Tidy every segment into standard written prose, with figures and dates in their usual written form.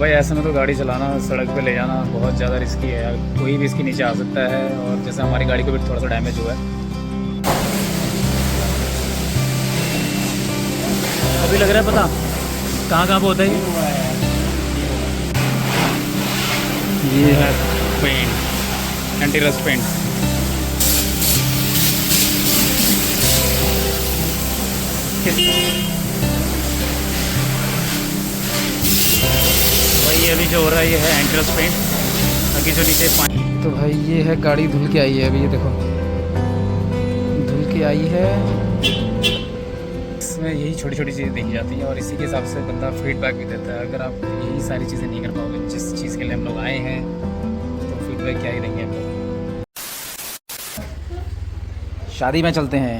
भाई ऐसे में तो गाड़ी चलाना, सड़क पे ले जाना बहुत ज़्यादा रिस्की है यार। कोई भी इसके नीचे आ सकता है। और जैसे हमारी गाड़ी को भी थोड़ा सा डैमेज हुआ है। अभी लग रहा है पता कहाँ कहाँ पे होता है ये है पेंट, एंटी रस्ट पेंट। भाई ये अभी जो हो रहा है ये है एंटी रस्ट पेंट, ताकि जो नीचे पानी। तो भाई ये है गाड़ी धुल के आई है अभी, ये देखो धुल के आई है। इसमें यही छोटी छोटी चीज़ें देखी जाती हैं और इसी के हिसाब से बंदा फीडबैक भी देता है। अगर आप यही सारी चीज़ें नहीं कर पाओगे जिस चीज़ के लिए हम लोग आए हैं, तो फीडबैक क्या ही देंगे हम लोग। शादी में चलते हैं।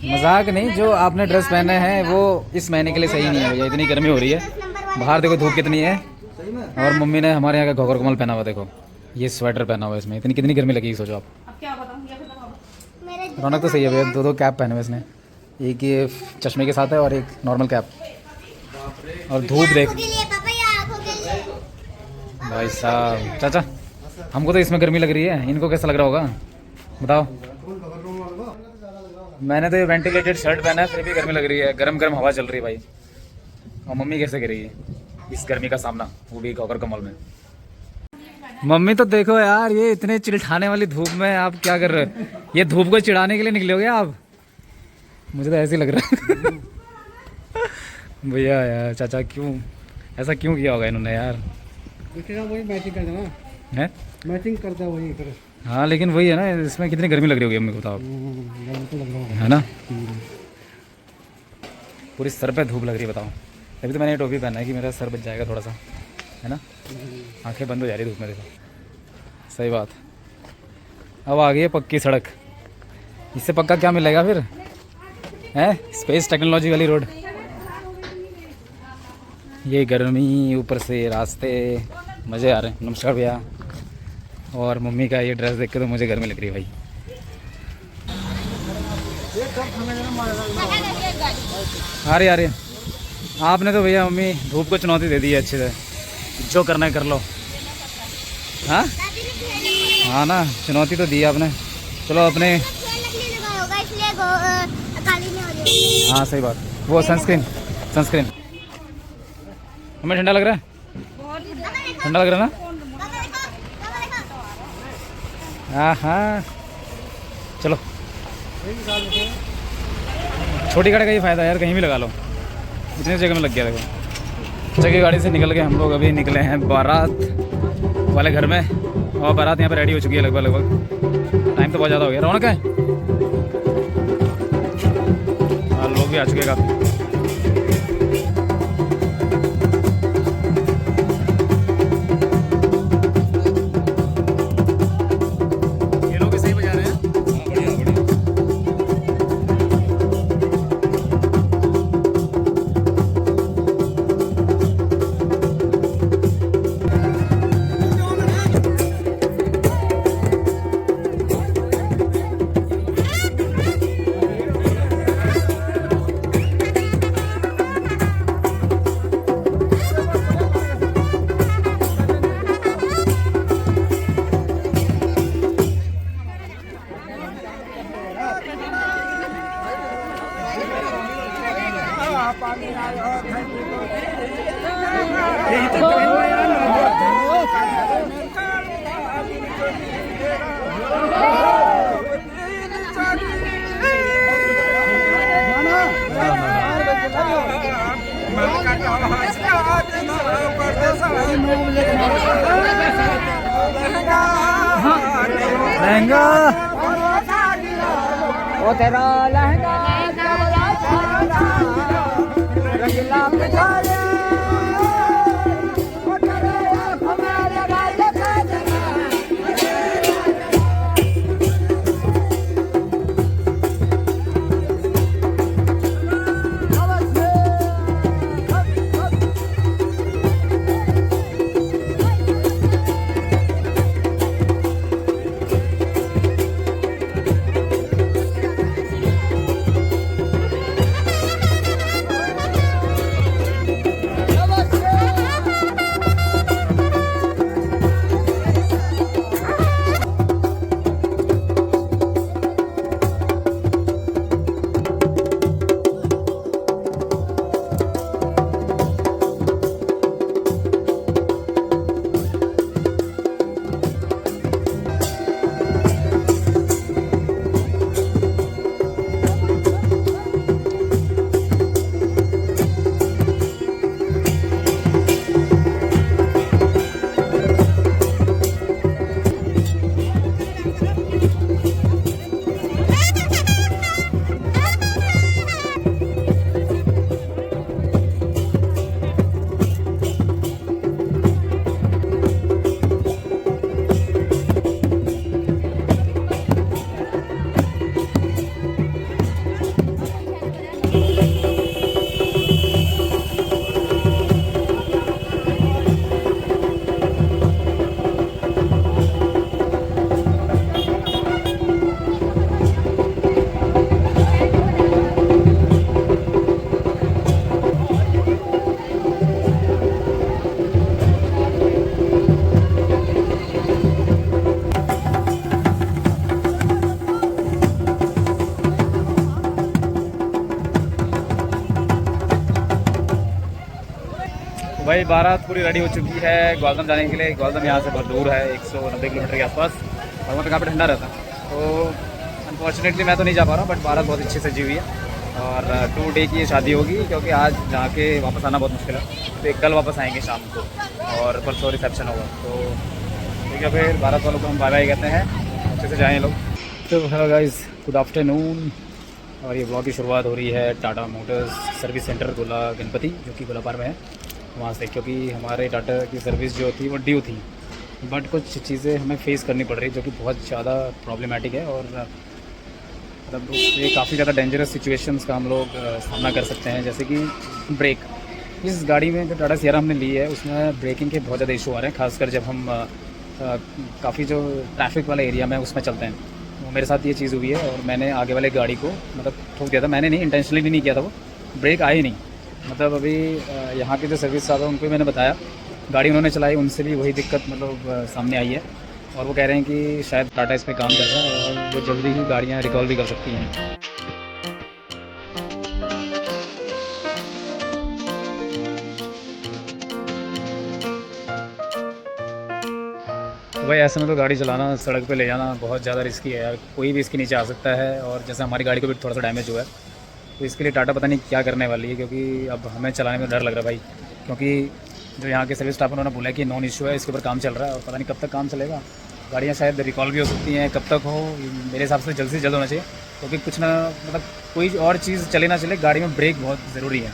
मजाक नहीं, जो आपने ड्रेस पहने हैं वो इस महीने के लिए सही नहीं है भैया। इतनी गर्मी हो रही है बाहर, देखो धूप कितनी है। और मम्मी ने हमारे यहाँ का घोघर कमल पहना हुआ, देखो ये स्वेटर पहना हुआ है इसमें। इतनी कितनी गर्मी लगेगी सोचो आप। रौनक तो सही है भैया, दो दो कैप पहने हुए इसने। एक ये चश्मे के साथ है और एक नॉर्मल कैप। और धूप देख भाई साहब। चाचा हमको तो इसमें गर्मी लग रही है, इनको कैसा लग रहा होगा बताओ। मैंने तो ये वेंटिलेटेड शर्ट पहना है फिर भी गर्मी लग रही है। गरम गरम हवा चल रही है भाई। और मम्मी कैसे कर रही है इस गर्मी का सामना, वो भी घोघर कमल में। मम्मी तो देखो यार, ये इतने चिढ़ाने वाली धूप में आप क्या कर रहे हो? ये धूप को चिढ़ाने के लिए निकले हो क्या आप? मुझे तो ऐसे ही लग रहा है। भैया यार चाचा क्यों ऐसा क्यों किया होगा इन्होंने यार? वही मैचिंग करता है ना, है मैचिंग करता है वही। हाँ लेकिन वही है ना, इसमें कितनी गर्मी लग रही होगी मम्मी को बताओ, है ना? पूरी सर पे धूप लग रही है बताओ। अभी तो मैंने ये टोपी पहना है कि मेरा सर बच जाएगा थोड़ा सा, है ना? आंखें बंद हो जा रही धूप में देखो। सही बात। अब आ गई है पक्की सड़क। इससे पक्का क्या मिलेगा फिर, है? स्पेस टेक्नोलॉजी वाली रोड। ये गर्मी ऊपर से रास्ते, मज़े आ रहे हैं। नमस्कार भैया। और मम्मी का ये ड्रेस देख के तो मुझे गर्मी लग रही है भाई। आ रही आपने तो भैया मम्मी धूप को चुनौती दे दी है अच्छे से। जो करना है कर लो। हाँ हाँ ना, चुनौती तो दी आपने। चलो अपने। हाँ सही बात। वो सनस्क्रीन हमें ठंडा लग रहा है, ठंडा लग रहा है ना? हाँ हाँ चलो। छोटी गाड़ी का ही फ़ायदा यार, कहीं भी लगा लो। इतनी जगह में लग गया देखो। जगह गाड़ी से निकल के हम लोग अभी निकले हैं बारात वाले घर में। और बारात यहाँ पे रेडी हो चुकी है लगभग। टाइम तो बहुत ज़्यादा हो गया। रौनक है, लोग भी आ चुके हैं काफ़ी। लहंगा ओ तेरा लहंगा तो भाई बारात पूरी रेडी हो चुकी है ग्वालदम जाने के लिए। ग्वालदम यहाँ से बहुत दूर है, 190 किलोमीटर के आसपास, और वहाँ पे काफ़ी ठंडा रहता है। तो अनफॉर्चुनेटली मैं तो नहीं जा पा रहा हूँ, बट बारात बहुत अच्छे से जी हुई है। और 2 डे की ये शादी होगी, क्योंकि आज जाके वापस आना बहुत मुश्किल है। तो कल वापस आएंगे शाम को, और परसों रिसेप्शन होगा। तो ठीक है, फिर बारात वालों को हम बाय बाय कहते हैं, अच्छे से जाएँ लोग। तो हेलो गाइस, गुड आफ्टरनून। और ये ब्लॉग की शुरुआत हो रही है टाटा मोटर्स सर्विस सेंटर गोला गणपति, जो कि गोलापार में है, वहाँ से। क्योंकि हमारे टाटा की सर्विस जो थी वो ड्यू थी, बट कुछ चीज़ें हमें फेस करनी पड़ रही, जो कि बहुत ज़्यादा प्रॉब्लमेटिक है। और मतलब ये काफ़ी ज़्यादा डेंजरस सिचुएशंस का हम लोग सामना कर सकते हैं। जैसे कि ब्रेक, इस गाड़ी में जो टाटा सियारा हमने ली है उसमें ब्रेकिंग के बहुत ज़्यादा इशू आ रहे हैं, खासकर जब हम काफ़ी जो ट्रैफिक वाला एरिया में उसमें चलते हैं। वो मेरे साथ ये चीज़ हुई है, और मैंने आगे वाले गाड़ी को मतलब ठोक दिया था। मैंने नहीं, इंटेंशनली नहीं किया था, वो ब्रेक आए ही नहीं। मतलब अभी यहाँ के जो सर्विस साहब हैं उनको भी मैंने बताया, गाड़ी उन्होंने चलाई, उनसे भी वही दिक्कत मतलब सामने आई है। और वो कह रहे हैं कि शायद टाटा इस पर काम कर रहा है, और वो जल्दी ही गाड़ियाँ रिकॉल भी कर सकती हैं। तो भाई ऐसे में तो गाड़ी चलाना, सड़क पे ले जाना बहुत ज़्यादा रिस्की है यार। कोई भी इसके नीचे आ सकता है, और जैसे हमारी गाड़ी को भी थोड़ा सा डैमेज हुआ है, तो इसके लिए टाटा पता नहीं क्या करने वाली है। क्योंकि अब हमें चलाने में डर लग रहा है भाई, क्योंकि जो यहाँ के सर्विस स्टाफ उन्होंने बोला है कि नॉन इशू है, इसके ऊपर काम चल रहा है, और पता नहीं कब तक काम चलेगा। गाड़ियाँ शायद रिकॉल भी हो सकती हैं, कब तक हो, मेरे हिसाब से जल्द होना चाहिए। क्योंकि कुछ ना मतलब कोई और चीज़ चले ना चले, गाड़ी में ब्रेक बहुत ज़रूरी है,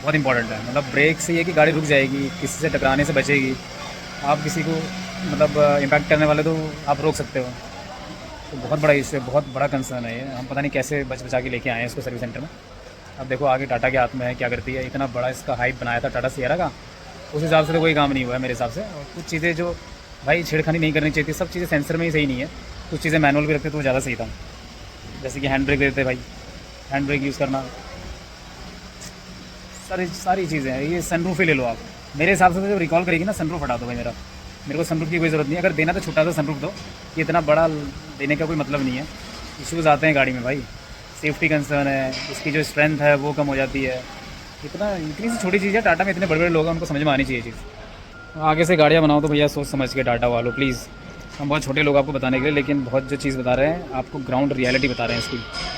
बहुत इंपॉर्टेंट है। मतलब ब्रेक से ये कि गाड़ी रुक जाएगी, किसी से टकराने से बचेगी। आप किसी को मतलब इम्पैक्ट करने वाले तो आप रोक सकते हो। तो बहुत बड़ा इशू है, बहुत बड़ा कंसर्न है ये। हम पता नहीं कैसे बचा के लेके आए हैं इसको सर्विस सेंटर में। अब देखो आगे टाटा के हाथ में है, क्या करती है। इतना बड़ा इसका हाइप बनाया था टाटा सियारा का, उस हिसाब से तो कोई काम नहीं हुआ है मेरे हिसाब से। और कुछ चीज़ें जो भाई छेड़खानी नहीं करनी चाहिए थी, सब चीज़ें सेंसर में ही सही नहीं है। कुछ चीज़ें मैनुअल भी रखते तो ज़्यादा सही था, जैसे कि हैंड ब्रेक देते भाई, हैंड ब्रेक यूज़ करना, सारी चीज़ें हैं। ये सनरूफ ही ले लो आप, मेरे हिसाब से तो जब रिकॉल करेगी ना, सनरूफ हटा दो भाई। मेरे को सनरूफ की कोई ज़रूरत नहीं है। अगर देना तो छोटा सा सनरूफ दो, ये इतना बड़ा देने का कोई मतलब नहीं है। इश्यूज़ आते हैं गाड़ी में भाई, सेफ्टी कंसर्न है, इसकी जो स्ट्रेंथ है वो कम हो जाती है। इतनी सी छोटी चीज़ है, टाटा में इतने बड़े बड़े लोग हैं, उनको समझ में आनी चाहिए चीज़। आगे से गाड़ियाँ बनाओ तो भैया सोच समझ के टाटा वालों प्लीज़। हम बहुत छोटे लोग आपको बताने के लिए, लेकिन बहुत जो चीज़ बता रहे हैं आपको ग्राउंड रियलिटी बता रहे हैं इसकी।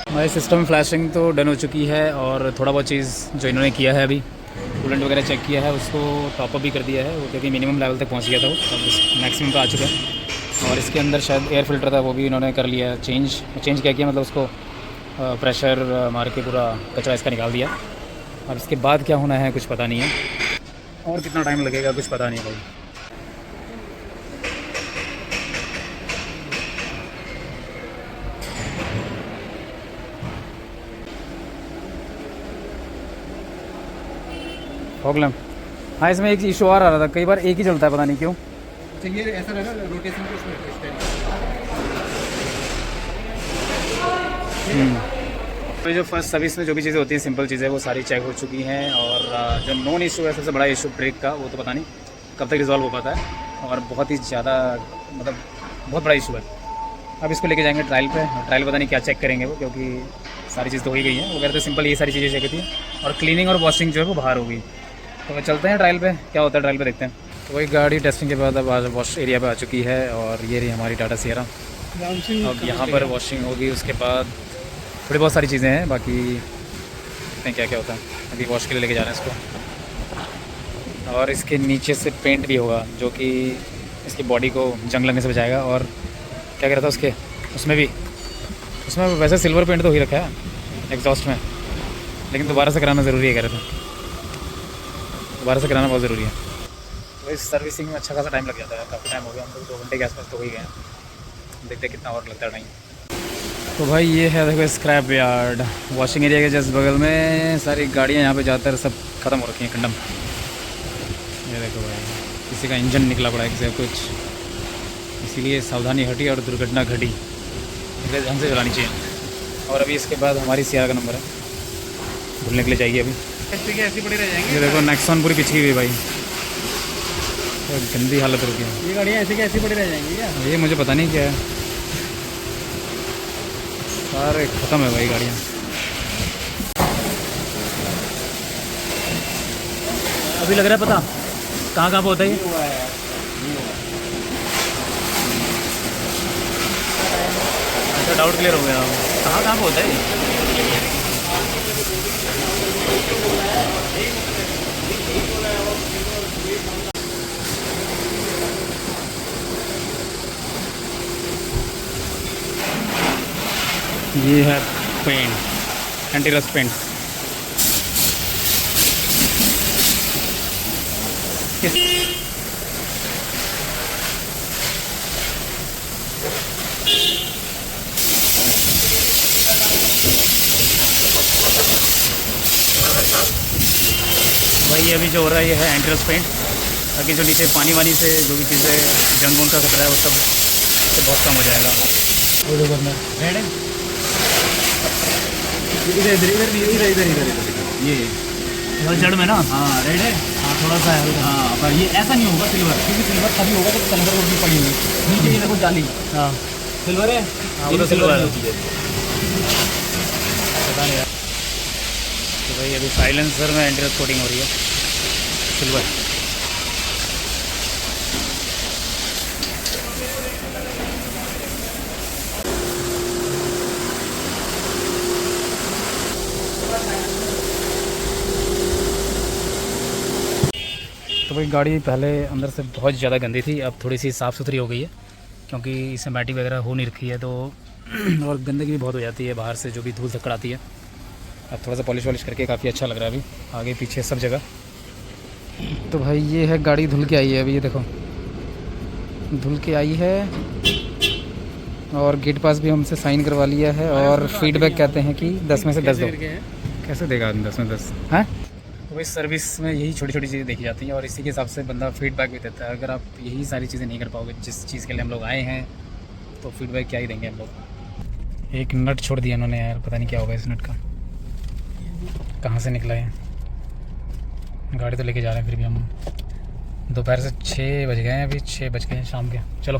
हमारी सिस्टम फ्लैशिंग तो डन हो चुकी है, और थोड़ा बहुत चीज़ जो इन्होंने किया है, अभी कूलेंट वगैरह चेक किया है, उसको टॉपअप भी कर दिया है वो, क्योंकि मिनिमम लेवल तक पहुंच गया था वो, अब मैक्सिमम पे आ चुका है। और इसके अंदर शायद एयर फिल्टर था, वो भी इन्होंने कर लिया है चेंज क्या किया, मतलब उसको प्रेशर मार के पूरा कचरा इसका निकाल दिया। अब इसके बाद क्या होना है कुछ पता नहीं है, और कितना टाइम लगेगा कुछ पता नहीं है भाई। प्रॉब्लम हाँ, इसमें एक इशू आ रहा था, कई बार एक ही चलता है, पता नहीं क्यों। तो ये ऐसा लगा रोटेशन को इसमें ट्विस्ट है। तो जो फर्स्ट सर्विस में जो भी चीज़ें होती हैं, सिंपल चीज़ें, वो सारी चेक हो चुकी हैं। और जो नॉन इशू है, सबसे बड़ा इशू ब्रेक का, वो तो पता नहीं कब तक रिजॉल्व हो पाता है, और बहुत ही ज़्यादा मतलब बहुत बड़ा इशू है। अब इसको लेके जाएंगे ट्रायल पे, ट्रायल पता नहीं क्या चेक करेंगे वो, क्योंकि सारी चीज़ तो हो ही गई है। वो कहते हैं सिंपल ये सारी चीज़ें चेक होती हैं, और क्लीनिंग और वॉशिंग जो है वो बाहर हो गई। तो चलते हैं ट्रायल पे, क्या होता है ट्रायल पे देखते हैं। तो वही गाड़ी टेस्टिंग के बाद अब आज वॉश एरिया पे आ चुकी है, और ये रही हमारी टाटा सियारा। अब यहाँ पर वॉशिंग होगी, उसके बाद थोड़ी बहुत सारी चीज़ें हैं, बाकी देखते हैं क्या क्या होता है। अभी वॉश के लिए लेके जा रहे हैं इसको, और इसके नीचे से पेंट भी होगा, जो कि इसकी बॉडी को जंग लगने से बचाएगा। और क्या कह रहा था उसमें वैसे सिल्वर पेंट तो हो ही रखा है एग्जॉस्ट में, लेकिन दोबारा से कराना ज़रूरी है, कह रहे थे दोबारा से कराना बहुत ज़रूरी है। तो इस सर्विसिंग में अच्छा खासा टाइम लग जाता है, काफ़ी टाइम हो गया, हम लोग 2 घंटे के आसपास तो हो ही गए हैं। देखते हैं कितना और लगता है टाइम। तो भाई ये है देखो स्क्रैप यार्ड, वॉशिंग एरिया के जस्ट बगल में सारी गाड़ियाँ यहाँ पे ज़्यादातर सब ख़त्म हो रखी हैं, कंडम। ये देखो भाई, किसी का इंजन निकला पड़ा है, किसी का कुछ, इसीलिए सावधानी हटी और दुर्घटना घटी, इसलिए ढंग से चलानी चाहिए। और अभी इसके बाद हमारी सियारा का नंबर है, धुलने के लिए जाएगी अभी। ऐसी पड़ी रह जाएंगी। ये देखो नेक्सॉन पूरी पिछली हुई भाई, तो गंदी हालत हो गई है। ये गाड़ियाँ ऐसी कैसी पड़ी रह जाएंगी क्या? ये मुझे पता नहीं क्या है, सारे ख़त्म है भाई गाड़ियाँ। अभी लग रहा है पता कहाँ कहाँ पे होता है ये? अच्छा डाउट क्लियर हो गया। कहाँ कहाँ पे होता है ये? ये है पेंट, एंटी रस्ट पेंट। भाई ये अभी जो हो रहा है ये है एंटी रस्ट पेंट, ताकि जो नीचे पानी वानी से जो भी चीज़ें जंग वंग का खतरा है वो सब से बहुत कम हो जाएगा। रेड है इधर इधर इधर इधर इधर इधर ये इधर जड़ में ना। हाँ रेड है। हाँ थोड़ा सा है। हाँ पर ये ऐसा नहीं होगा सिल्वर, क्योंकि सिल्वर तभी होगा जब सिल्वर उसमें पड़ी हुई नीचे ये देखो जाली हाँ सिल्वर है। हाँ वो तो सिल्वर है। होती है। पता नहीं यार। तो भाई अभी साइलेंसर में एंटी रस्ट कोटिंग हो रही है सिल्वर। तो भाई गाड़ी पहले अंदर से बहुत ज़्यादा गंदी थी, अब थोड़ी सी साफ़ सुथरी हो गई है, क्योंकि इसमें मैटिंग वगैरह हो नहीं रखी है तो और गंदगी भी बहुत हो जाती है बाहर से जो भी धूल धक्कड़ आती है। अब थोड़ा सा पॉलिश वॉलिश करके काफ़ी अच्छा लग रहा है अभी आगे पीछे सब जगह। तो भाई ये है गाड़ी धुल के आई है अभी, ये देखो धुल के आई है और गेट पास भी हमसे साइन करवा लिया है और फीडबैक कहते हैं कि 10 में से 10 दो। कैसे देगा आदमी 10 में 10? हाँ तो भाई सर्विस में यही छोटी छोटी चीज़ें देखी जाती हैं और इसी के हिसाब से बंदा फीडबैक भी देता है। अगर आप यही सारी चीज़ें नहीं कर पाओगे जिस चीज़ के लिए हम लोग आए हैं तो फीडबैक क्या ही देंगे हम लोग। एक नट छोड़ दिया इन्होंने यार, पता नहीं क्या होगा इस नट का, कहाँ से निकला है। गाड़ी तो लेके जा रहे हैं फिर भी हम। दोपहर से 6 बज गए हैं, अभी 6 बज गए हैं शाम के। चलो